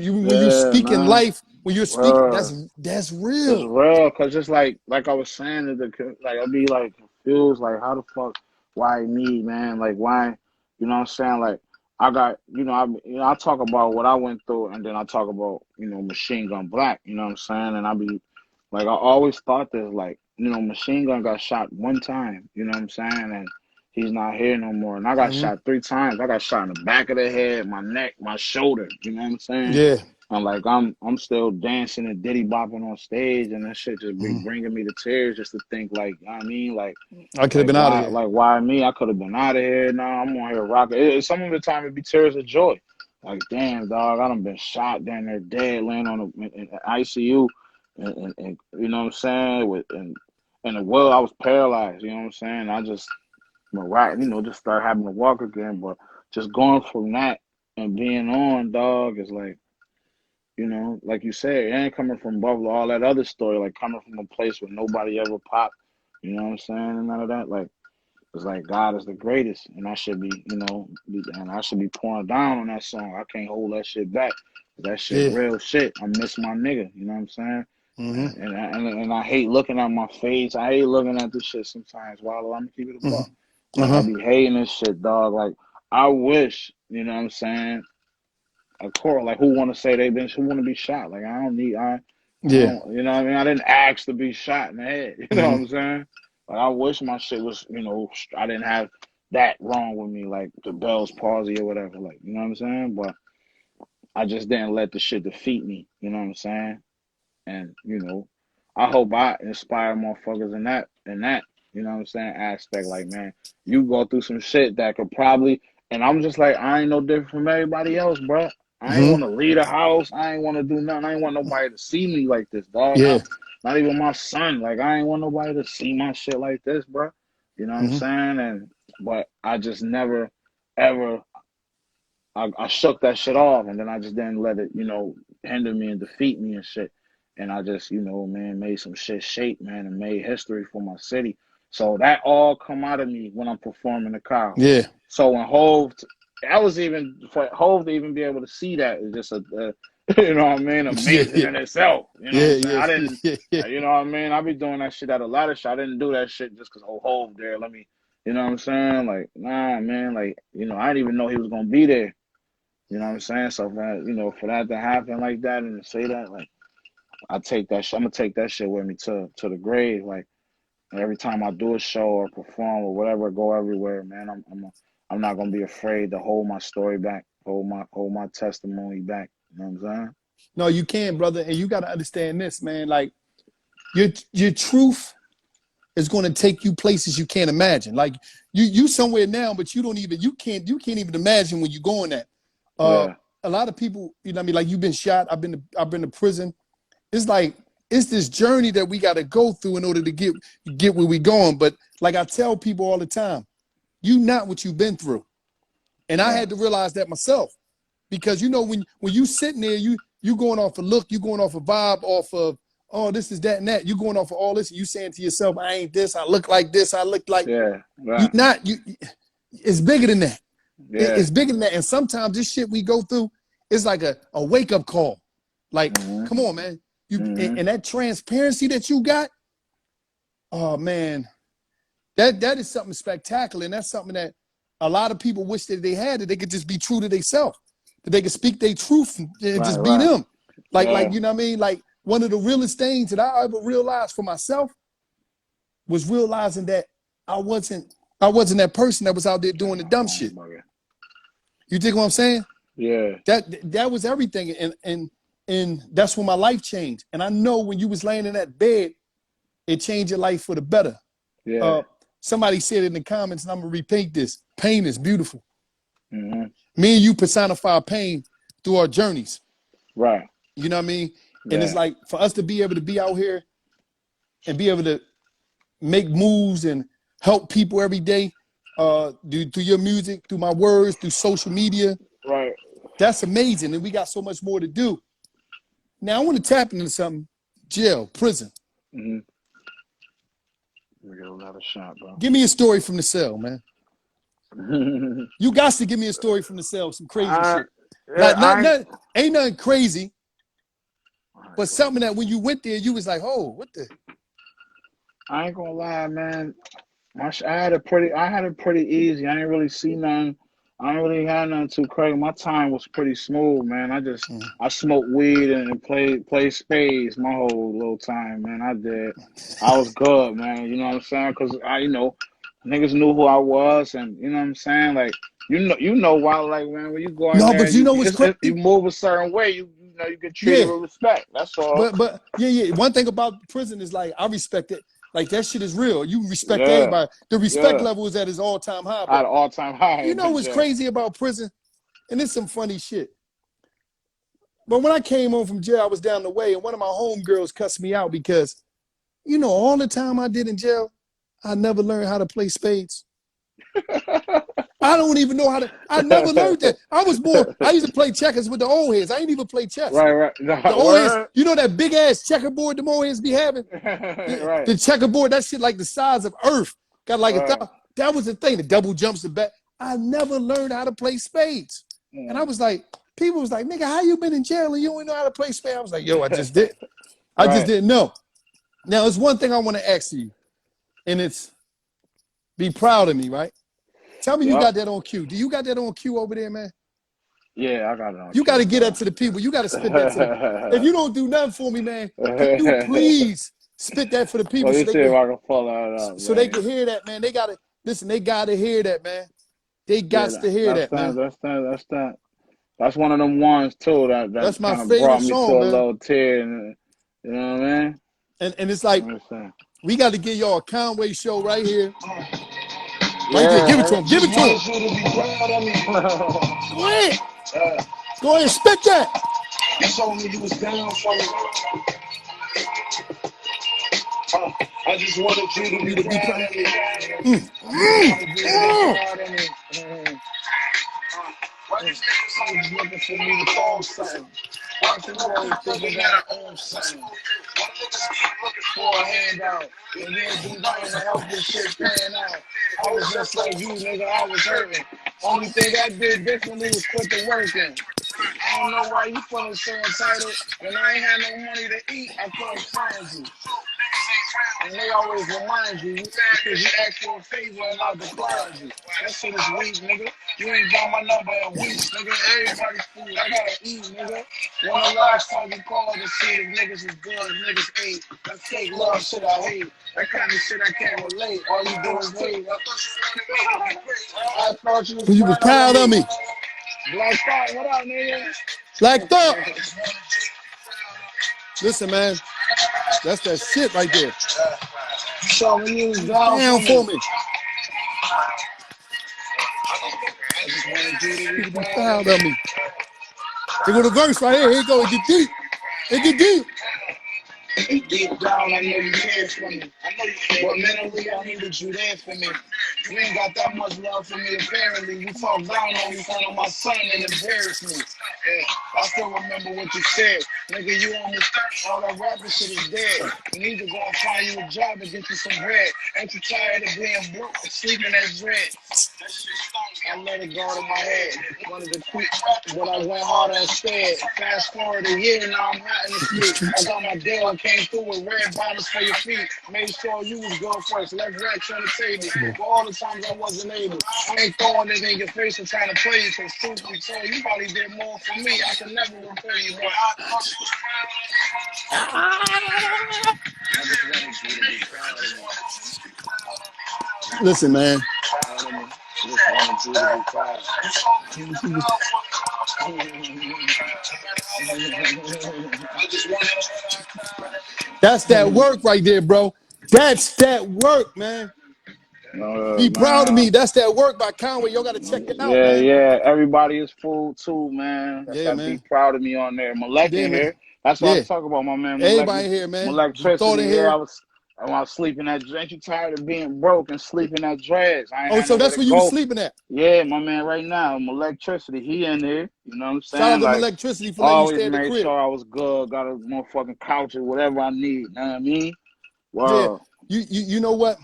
speak in man. life, when you're speaking, that's real. It's real, cause just like I was saying, like I'll be like confused, like how the fuck, why me, man? Like why, you know what I'm saying? Like I got, I talk about what I went through, and then I talk about, Machine Gun Black, you know what I'm saying? And I be like, I always thought this, like, Machine Gun got shot one time, you know what I'm saying? And he's not here no more. And I got shot 3 times. I got shot in the back of the head, my neck, my shoulder, you know what I'm saying? Yeah. I'm like, I'm still dancing and diddy bopping on stage, and that shit just be bringing me to tears just to think, like, you know what I mean? Like, I could have been out of here. Like, why me? I could have been out of here. Now I'm on here rocking. Some of the time it be tears of joy. Like, damn, dog, I done been shot down there dead, laying on in ICU, and you know what I'm saying? And I was paralyzed, you know what I'm saying? I just, just start having to walk again. But just going from that and being on, dog, is like, like you said, it ain't coming from Buffalo, all that other story, like coming from a place where nobody ever popped, you know what I'm saying, and none of that. Like, it's like God is the greatest, and I should be, and I should be pouring down on that song. I can't hold that shit back. That shit real shit. I miss my nigga, you know what I'm saying? And I hate looking at my face. I hate looking at this shit sometimes. Wallo, I'm gonna keep it a buck. Like, I be hating this shit, dog. Like, I wish, you know what I'm saying? Of course, like, who want to say who want to be shot? Like, I don't, you know what I mean? I didn't ask to be shot in the head. You know what I'm saying? Like, I wish my shit was, I didn't have that wrong with me, like the Bell's palsy or whatever. Like, you know what I'm saying? But I just didn't let the shit defeat me. You know what I'm saying? And I hope I inspire motherfuckers in that. you know what I'm saying, aspect. Like, man, you go through some shit that could probably, and I'm just like, I ain't no different from everybody else, bro. I ain't Mm-hmm. want to leave the house. I ain't want to do nothing. I ain't want nobody to see me like this, dog. Yeah. Not even my son. Like, I ain't want nobody to see my shit like this, bro. You know what I'm Mm-hmm. saying? But I just never, ever, I shook that shit off, and then I just didn't let it, hinder me and defeat me and shit. And I just, man, made some shit shape, man, and made history for my city. So that all come out of me when I'm performing the crowd. Yeah. So when that was even for Hove to even be able to see that is just you know what I mean, Yeah. amazing Yeah. in itself. You know what Yeah. I'm saying? I didn't, Yeah. Yeah. you know what I mean? I be doing that shit at a lot of shit. I didn't do that shit just because Hove there. Let me, you know what I'm saying? Like, nah, man, like, I didn't even know he was gonna be there. You know what I'm saying? So, for that to happen like that and to say that, like, I take that shit. I'm gonna take that shit with me to the grave. Like, every time I do a show or perform or whatever, go everywhere, man. I'm not gonna be afraid to hold my story back, hold my testimony back. You know what I'm saying? No, you can, brother, and you got to understand this, man. Like your truth is going to take you places you can't imagine. Like you somewhere now, but you can't even imagine when you're going at. Yeah, A lot of people, you know what I mean? Like you've been shot. I've been to prison. It's like it's this journey that we got to go through in order to get where we going. But like I tell people all the time, you not what you've been through, and I right, had to realize that myself because when you sitting there, you going off a look, you going off a vibe, off of oh this is that and that. You going off of all this, and you saying to yourself, I ain't this. I look like this. I look like yeah, you right, not you. It's bigger than that. yeah, It's bigger than that. And sometimes this shit we go through is like a wake up call. Like, mhm, come on, man. You mhm, and that transparency that you got, oh man, that is something spectacular. And that's something that a lot of people wish that they had, that they could just be true to themselves, that they could speak their truth and right, just be right, them. Like yeah, you know what I mean? Like one of the realest things that I ever realized for myself was realizing that I wasn't that person that was out there damn, doing the my dumb phone shit. bugging. You dig what I'm saying? Yeah, That was everything. And that's when my life changed. And I know when you was laying in that bed, it changed your life for the better. yeah, Uh, somebody said in the comments, and I'm gonna repeat this: pain is beautiful. mhm, Me and you personify pain through our journeys. right, You know what I mean? And it's yeah, like for us to be able to be out here and be able to make moves and help people every day, through your music, through my words, through social media. right, That's amazing. And we got so much more to do. Now I want to tap into something. Jail, prison. mhm. We get another shot, bro. Give me a story from the cell, man. You got to give me a story from the cell, some crazy I, shit. yeah, Ain't nothing crazy, I but something that when you went there, you was like, oh, what the? ain't gonna lie, man. I had it pretty easy. I didn't really see nothing. I didn't really have nothing too crazy. My time was pretty smooth, man. I smoked weed and played spades my whole little time, man. I did. I was good, man. You know what I'm saying? Cause niggas knew who I was, and you know what I'm saying. Like why, like, man, when you go in No, there but and you know what's you crazy? move a certain way, you get treated Yeah, with respect. That's all. but yeah. One thing about prison is like I respect it. Like that shit is real. You respect Yeah, everybody. The respect yeah. level is at its all-time high. I But had an all-time high you in know the what's jail. crazy about prison? And it's some funny shit. But when I came home from jail, I was down the way, and one of my homegirls cussed me out because, all the time I did in jail, I never learned how to play spades. I don't even know how to. I never learned that. I used to play checkers with the old heads. I ain't even play chess. Right, right. No, The old heads, word. that big ass checkerboard the old heads be having? Right, The checkerboard, that shit like the size of Earth. Got like right. that was the thing. The double jumps, the back. I never learned how to play spades. And I Mm. was like, people was like, nigga, how you been in jail and you don't know how to play spades? I was like, yo, I just did. I just Right. didn't know. Now, there's one thing I want to ask you, and it's be proud of me, right? Tell me you Yep. got that on cue. Do you got that on cue over there, man? Yeah, I got it on You got to cue, get that bro. to the people. You got to spit that to the. If you don't do nothing for me, man, can you please spit that for the people Let me so they see if can I can pull that up, man. hear that, man. They gotta listen. They gotta hear that, man. They got Yeah, to hear that's that, that. man. That's that. That's that. That's one of them ones too that That's my kind of brought favorite me to song, a man. little tear. And, you know what I mean? And it's like Let me see. We got to get y'all a Conway show right here. Right there. Give it to Yeah. him. Give it to him. Go ahead. Go ahead. Spit that. You told me you was down for me. I just wanted you to be proud of me. Why these niggas always looking for me to call something? Why people always thinking that I own something? Why niggas keep looking for a handout? And then be dying to help this shit pan out. I was just like you, nigga, I was hurting. Only thing I did differently was quit the working. I don't know why you feeling so entitled. When I ain't had no money to eat, I couldn't find you. And they always remind you, because you asked for a favor and I declined you. That shit is weak, nigga. You ain't got my number in weeks, nigga. Everybody's food, I gotta eat, nigga. When the last time you called to see if niggas is good, if niggas ate. That fake love shit I hate. That kind of shit I can't relate. All you do is hate. I thought you was You was proud of me. Black Thought, what up, nigga? Black Thought. Listen, man. That's that shit right there. So when you was Down for me. I just wanted you to be proud of me. Here go the verse right here. Here you go. It get deep. It get deep. Deep down, I know you care for me. I know you care. But mentally, I needed you there for me. You ain't got that much love for me, apparently. You talk down on me, kind of my son, and embarrass me. Yeah, I still remember what you said. Nigga, you almost all that rapping shit is dead. You need to go and find you a job and get you some bread. Ain't you tired of being broke and sleeping at dread? I let it go to my head. Wanted to quit, but I went harder instead. Fast forward a year, now I'm hot in the street. I got my deal and came through with red bottoms for your feet. Made sure you was good first. Left racks on the table. For all the times I wasn't able. I ain't throwing it in your face and trying to play you. Cause truthfully told you probably did more for me. I can never repay you. But I just wanted you to be proud of me. Listen, man. That's that work right there, bro. That's that work, man. Be proud of me. That's that work by Conway. Y'all gotta check it out, man. Yeah. Everybody is fool too, man. That's Yeah, that man. Be Proud of Me on there. Malek Yeah, in man. here. That's what I Yeah. was talking about, my man. Everybody here, man. Electricity. In Yeah, here. I was sleeping at. Ain't you tired of being broke and sleeping at dreads? I ain't Oh, had so nowhere that's to where you go. was sleeping at? Yeah, my man, right now, Electricity. He in here. You know what I'm saying? Shout out to Like, Electricity for letting you always stay at the made crib. sure I was good. Got a motherfucking couch or whatever I need. You know what I mean? Wow. Yeah. You know what?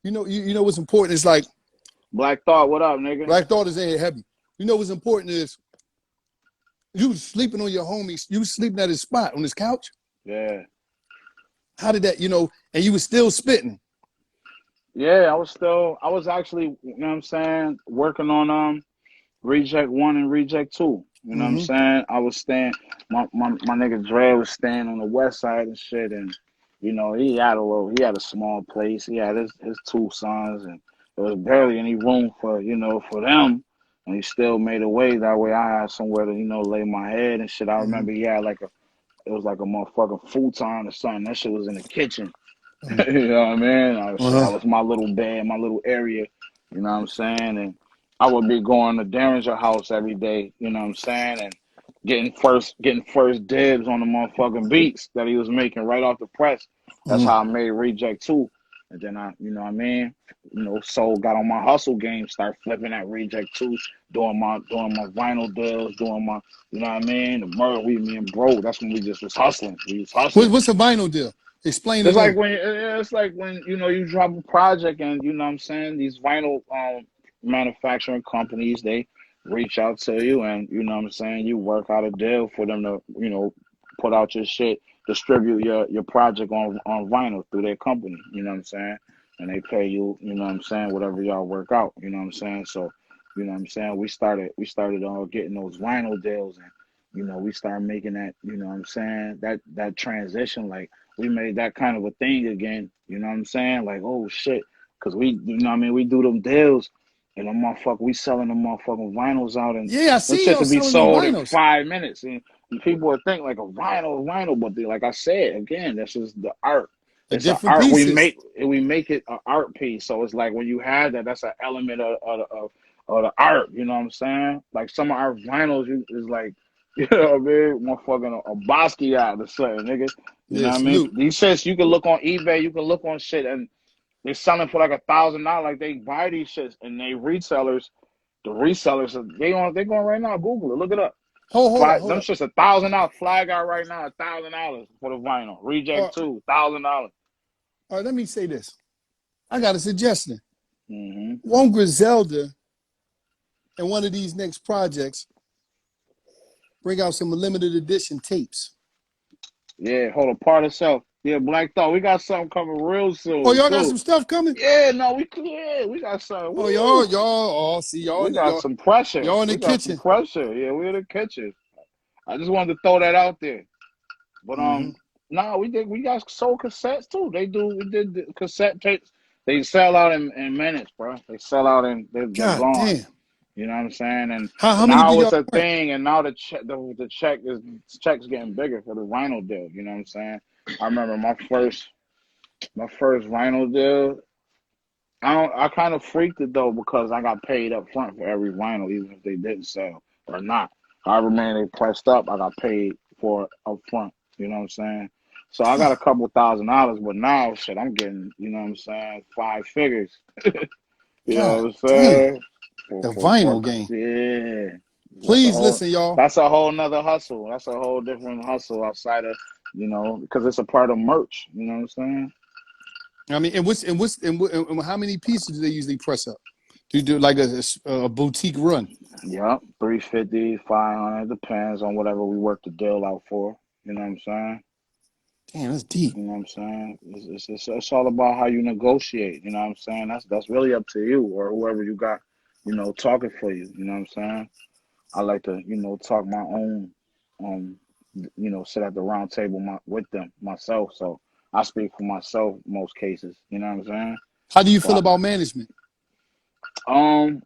You know what's important is like Black Thought, what up, nigga? Black Thought is in here heavy. You know what's important is you was sleeping on your homies. You was sleeping at his spot on his couch. Yeah. How did that, and you was still spitting? Yeah, I was actually, you know what I'm saying, working on Reject 1 and Reject 2. You know what I'm saying? I was staying, my nigga Dre was staying on the west side and shit, and he had a small place. He had his two sons, and there was barely any room for them, and he still made a way. That way I had somewhere to lay my head and shit. I remember he had it was like a motherfucking futon or something. That shit was in the kitchen. You know what I mean? That was my little bed, my little area. You know what I'm saying? And I would be going to Derringer house every day. You know what I'm saying? And getting first dibs on the motherfucking beats that he was making right off the press. That's how I made Reject 2. And then you know what I mean? Soul got on my hustle game, start flipping at Reject 2, doing my vinyl deals, doing my, you know what I mean? The murder, me and bro, that's when we just was hustling. We was hustling. What's a vinyl deal? Explain It's it. Like when you drop a project and you know what I'm saying, these vinyl manufacturing companies, they reach out to you and you know what I'm saying, you work out a deal for them to put out your shit, distribute your project on vinyl through their company, you know what I'm saying, and they pay you, you know what I'm saying, whatever y'all work out, you know what I'm saying. So you know what I'm saying, we started getting those vinyl deals, and we started making that, you know what I'm saying, that transition, like we made that kind of a thing again, you know what I'm saying? Like, oh shit, because we, you know what I mean, we do them deals, and we selling them motherfucking vinyls out, and I see shit y'all to be selling them sold in vinyls. 5 minutes, and people would think like a vinyl, but like I said again, this is the art. A it's an different art. pieces. We make it an art piece. So it's like when you have that, that's an element of the art. You know what I'm saying? Like some of our vinyls is like, you know what I mean? Motherfucking a Basquiat or something, nigga. You know Yeah, what I mean? salute. These shits you can look on eBay, you can look on shit, and they're selling for like $1,000. Like they buy these shits, and the resellers, they going right now. Google it, look it up. Hold up, hold Them up. shit's $1,000. Flag out right now, $1,000 for the vinyl. All Reject 2, $1,000. right, let me say this. I got a suggestion. Mm-hmm. Won't Griselda in one of these next projects bring out some limited edition tapes? Yeah, hold on, part of self. Yeah, Black Thought. We got something coming real Oh, soon y'all got too. some stuff coming? Yeah, no, we got something. Oh, Woo! see, We got some pressure. y'all in the We got some kitchen. pressure. Yeah, we're in the kitchen. I just wanted to throw that out there. But Mm-hmm. no, we got sold cassettes too. We did the cassette tapes. They sell out in minutes, bro. They sell out and they're God gone. damn. You know what I'm saying? And How many do now y'all it's a print? thing, and now the check's getting bigger for the vinyl deal. You know what I'm saying? I remember my first vinyl deal. I kind of freaked it though because I got paid up front for every vinyl, even if they didn't sell or not. However many they pressed up, I got paid for up front. You know what I'm saying? So I got a couple $1,000, but now shit, I'm getting, you know what I'm saying, 5 figures. You know God what I'm damn. saying? The For vinyl game. yeah. Please listen, y'all. That's a whole nother hustle. That's a whole different hustle outside of, because it's a part of merch. You know what I'm saying? I mean, and how many pieces do they usually press up? Do you do like a boutique run? Yep, 350, 500, depends on whatever we work the deal out for. You know what I'm saying? Damn, that's deep. You know what I'm saying? It's all about how you negotiate. You know what I'm saying? That's really up to you or whoever you got, talking for you. You know what I'm saying? I like to, talk my own, sit at the round table with them myself. So I speak for myself most cases. You know what I'm saying? How do you feel But about management?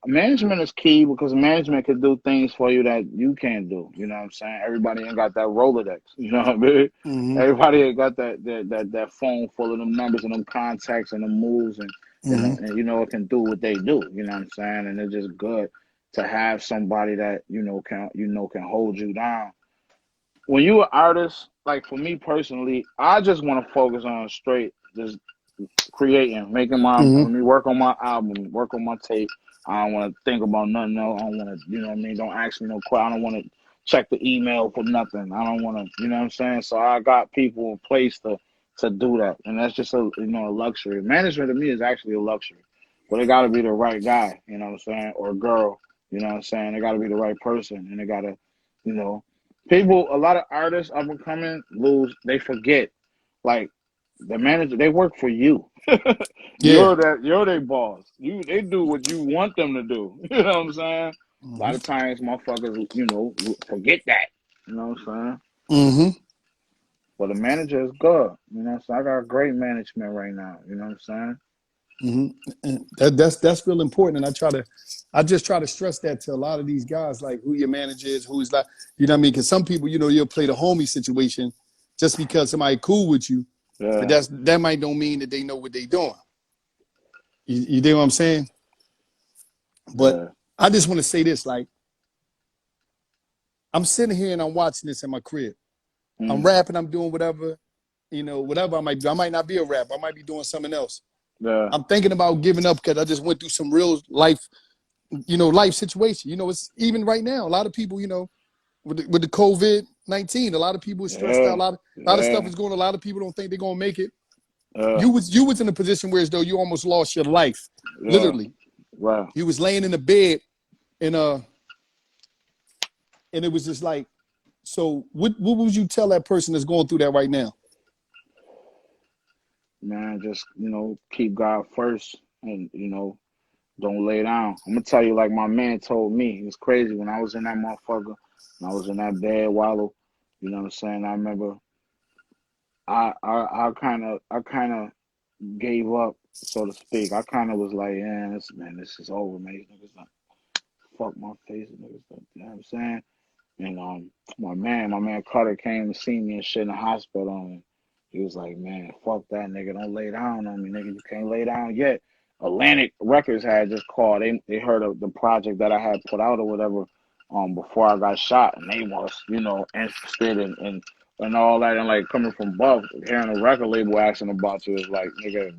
management is key because management can do things for you that you can't do. You know what I'm saying? Everybody ain't got that Rolodex. You know what I mean? Mm-hmm. Everybody ain't got that phone full of them numbers and them contacts and them moves and it can do what they do. You know what I'm saying? And it's just good to have somebody that can hold you down. When you an artist, like for me personally, I just want to focus on straight just creating, Mm-hmm. let me work on my album, work on my tape. I don't want to think about nothing else. I don't want to, you know what I mean? Don't ask me no question. I don't want to check the email for nothing. I don't want to, you know what I'm saying? So I got people in place to do that. And that's just a luxury. Management to me is actually a luxury. But it got to be the right guy, you know what I'm saying? Or girl, you know what I'm saying? It got to be the right person. And it got to, you know, a lot of artists up and coming they forget. Like, the manager, they work for you. Yeah. You're their boss. They do what you want them to do. You know what I'm saying? A Mm-hmm. lot of times motherfuckers, forget that. You know what I'm saying? Mm-hmm. But the manager is good. You know what I'm saying? I got great management right now. You know what I'm saying? Mm-hmm. That's real important, and I just try to stress that to a lot of these guys, like who your manager is, who's like, you know what I mean? Because some people, you'll play the homie situation just because somebody cool with you, but Yeah, that might don't mean that they know what they doing. You know what I'm saying? But yeah. I just want to say this, like I'm sitting here and I'm watching this in my crib. I'm Mm, rapping, I'm doing whatever, whatever I might do. I might not be a rapper. I might be doing something else. yeah, I'm thinking about giving up because I just went through some real life situation. It's even right now. A lot of people, with the COVID-19, a lot of people are stressed out. yeah, A lot of stuff yeah, is going on. A lot of people don't think they're gonna make it. yeah, You was in a position where as though you almost lost your life, yeah. literally. Wow. You was laying in the bed and and it was just like, so what would you tell that person that's going through that right now? Man, just, keep God first and, don't lay down. I'm gonna tell you like my man told me. It was crazy when I was in that motherfucker, when I was in that bad wallow. You know what I'm saying? I remember I kind of gave up, so to speak. I kind of was like, yeah, this is over, man. These niggas done fuck my face, niggas done, you know what I'm saying? And my man Carter came to see me and shit in the hospital, and He was like, man, fuck that nigga. Don't lay down on me, nigga. You can't lay down yet. Atlantic Records had just called. They heard of the project that I had put out or whatever before I got shot, and they was, you know, interested in all that, and like coming from Buff, hearing a record label asking about you is like, nigga,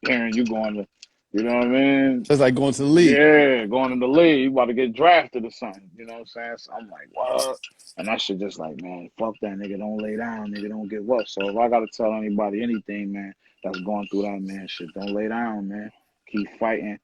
hearing you going to, you know what I mean? That's like going to the league. Yeah, going in the league, you about to get drafted or something. You know what I'm saying? So I'm like, what? And that shit just like, man, fuck that nigga. Don't lay down, nigga. Don't give up. So if I gotta tell anybody anything, man, that's going through that, man, shit, don't lay down, man. Keep fighting.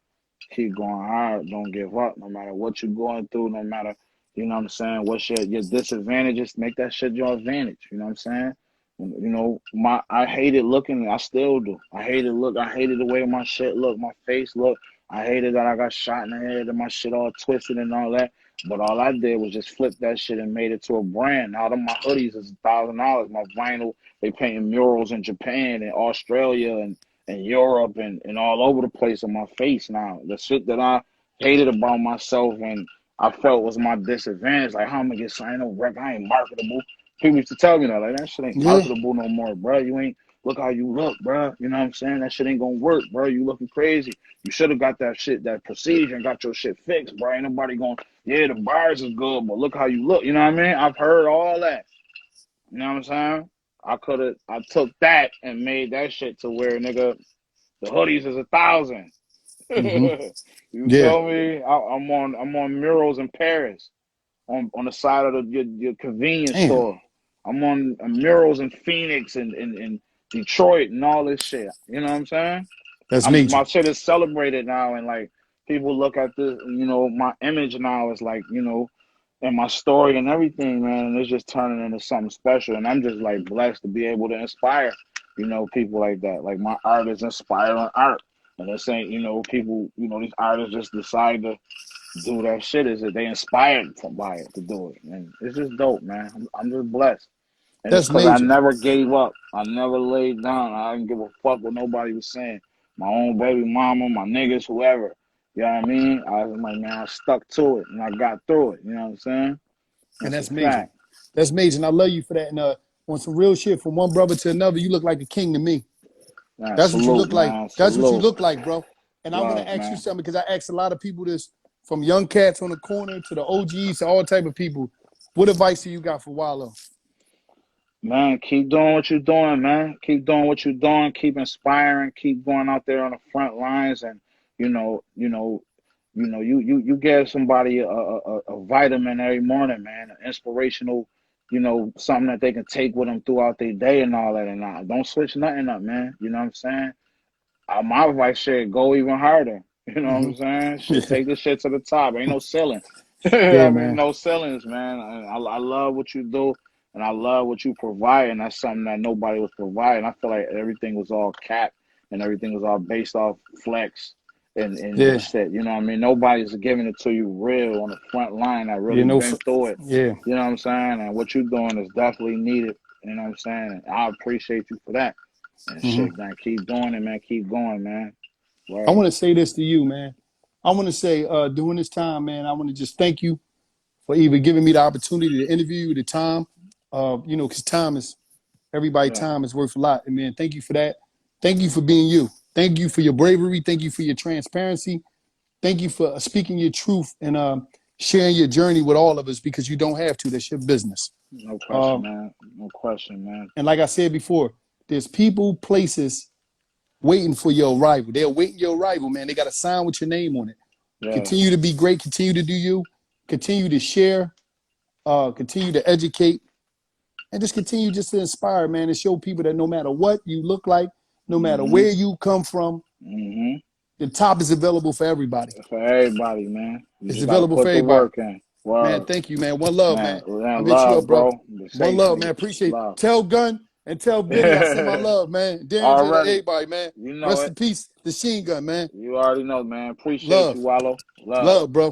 Keep going hard. Don't give up. No matter what you're going through, no matter, you know what I'm saying, what's your disadvantages, make that shit your advantage. You know what I'm saying? You know, I hated looking, I still do. I hated the way my shit look, my face look. I hated that I got shot in the head and my shit all twisted and all that. But all I did was just flip that shit and made it to a brand. Now my hoodies is $1,000. My vinyl, they painting murals in Japan and Australia and Europe and all over the place on my face now. The shit that I hated about myself and I felt was my disadvantage, like how I'm gonna get signed no rep, I ain't marketable. People used to tell me that, like, that shit ain't marketable no more, bro. You ain't, look how you look, bro. You know what I'm saying? That shit ain't gonna work, bro. You looking crazy. You should have got that shit, that procedure, and got your shit fixed, bro. Ain't nobody going, yeah, the bars is good, but look how you look. You know what I mean? I've heard all that. You know what I'm saying? I took that and made that shit to where, nigga, the hoodies is 1,000. You Yeah. feel me? I'm on murals in Paris, on the side of your convenience Damn. store. I'm on murals in Phoenix and Detroit and all this shit. You know what I'm saying? That's major. My shit is celebrated now, and like people look at this, you know, my image now is like, you know, and my story and everything, man, and it's just turning into something special. And I'm just like blessed to be able to inspire, you know, people like that. Like my art is inspiring art. And this ain't, you know, people, you know, these artists just decide to do that shit, is that they inspired by it to do it. And it's just dope, man. I'm just blessed. And it's That's because I major. never gave up. I never laid down. I didn't give a fuck what nobody was saying. My own baby mama, my niggas, whoever. You know what I mean? I was like, man, I stuck to it and I got through it. You know what I'm saying? And That's a that's major. fact. That's major. And I love you for that. And on some real shit, from one brother to another, you look like a king to me. Man, That's what you salute, look like. man. That's what you Salute. look like, bro. And I want to Love, ask you man. something, because I ask a lot of people this, from young cats on the corner to the OGs to all type of people. What advice do you got for Wallo? Man, keep doing what you're doing, man. Keep doing what you're doing. Keep inspiring. Keep going out there on the front lines, and you give somebody a vitamin every morning, man. An inspirational, something that they can take with them throughout their day and all that. And don't switch nothing up, man. You know what I'm saying? My advice should go even harder. You know what I'm saying? Shit, take this shit to the top. Ain't no ceiling. Yeah, I mean, man. no ceilings, man. I love what you do, and I love what you provide, and that's something that nobody was providing. I feel like everything was all capped, and everything was all based off flex and Yeah. just that. You know what I mean? Nobody's giving it to you real on the front line that You really know, been through it. yeah. You know what I'm saying? And what you're doing is definitely needed. You know what I'm saying? And I appreciate you for that. And shit, man, keep doing it, man. Keep going, man. I Word. want to say this to you, man. I want to say, during this time, man, I want to just thank you for even giving me the opportunity to interview you, the time. Because everybody's Yeah. time is worth a lot. And man, thank you for that. Thank you for being you. Thank you for your bravery. Thank you for your transparency. Thank you for speaking your truth and sharing your journey with all of us, because you don't have to. That's your business. No question, man. No question, man. And like I said before, there's people, places waiting for your arrival. They're waiting your arrival, man. They got a sign with your name on it. Yeah. Continue to be great. Continue to do you. Continue to share. Continue to educate. And just continue just to inspire, man, and show people that no matter what you look like, no matter where you come from, the top is available for everybody. For everybody, man. You It's just gotta available for put the everybody. work in. Man, Word. thank you, man. One love, Man, man. I'll hit you up, love, bro. bro. One Safe, love, man. nigga. Appreciate it. Love. Tell Gun and tell Benny I send my love, man. Darren, J, Already. everybody, man. You know Rest in it. peace, the Machine Gun, man. You already know, man. Appreciate Love. you, Wallo. Love. Love, bro.